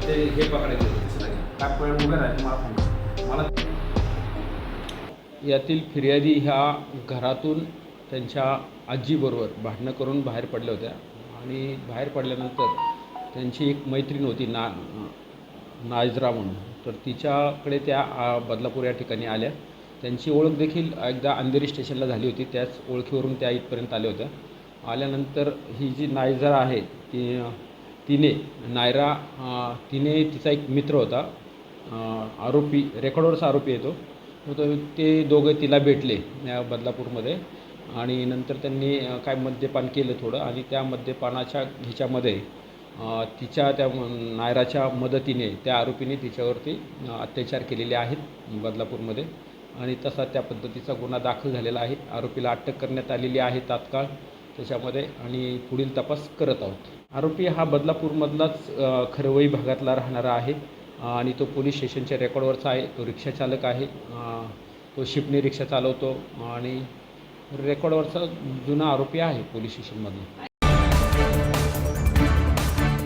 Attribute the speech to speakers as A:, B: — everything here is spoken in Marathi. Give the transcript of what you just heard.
A: ते हे पकडायचं काय पळ उभे राहायचे मला फोन मला. यातील फिर्यादी ह्या घरातून त्यांच्या आजीबरोबर भांडणं करून बाहेर पडल्या होत्या आणि बाहेर पडल्यानंतर त्यांची एक मैत्रीण होती नाजरा म्हणून, तर तिच्याकडे त्या बदलापूर या ठिकाणी आल्या. त्यांची ओळख देखील एकदा अंधेरी स्टेशनला झाली होती. त्याच ओळखीवरून त्या इथपर्यंत आल्या होत्या. आल्यानंतर ही जी नायरा आहे तिने तिचा एक मित्र होता, आरोपी, रेकॉर्डवरचा आरोपी येतो, तर ते दोघं तिला भेटले या बदलापूरमध्ये आणि नंतर त्यांनी काय मद्यपान केलं थोडं आणि त्या मद्यपानाच्या ह्याच्यामध्ये तिच्या त्या नायराच्या मदतीने त्या आरोपीने तिच्यावरती अत्याचार केलेले आहेत बदलापूरमध्ये आणि तसा त्या पद्धतीचा गुन्हा दाखल झालेला आहे. आरोपीला अटक करण्यात आलेली आहे तात्काळ त्याच्यामध्ये आणि पुढील तपास करत आहोत. आरोपी हा बदलापूरमधलाच खरवई भागातला राहणारा आहे आणि तो पोलीस स्टेशनच्या रेकॉर्डवरचा आहे. तो रिक्षाचालक आहे. तो शिपणी रिक्षा चालवतो आणि रेकॉर्डवरचा जुना आरोपी आहे पोलीस स्टेशनमधला.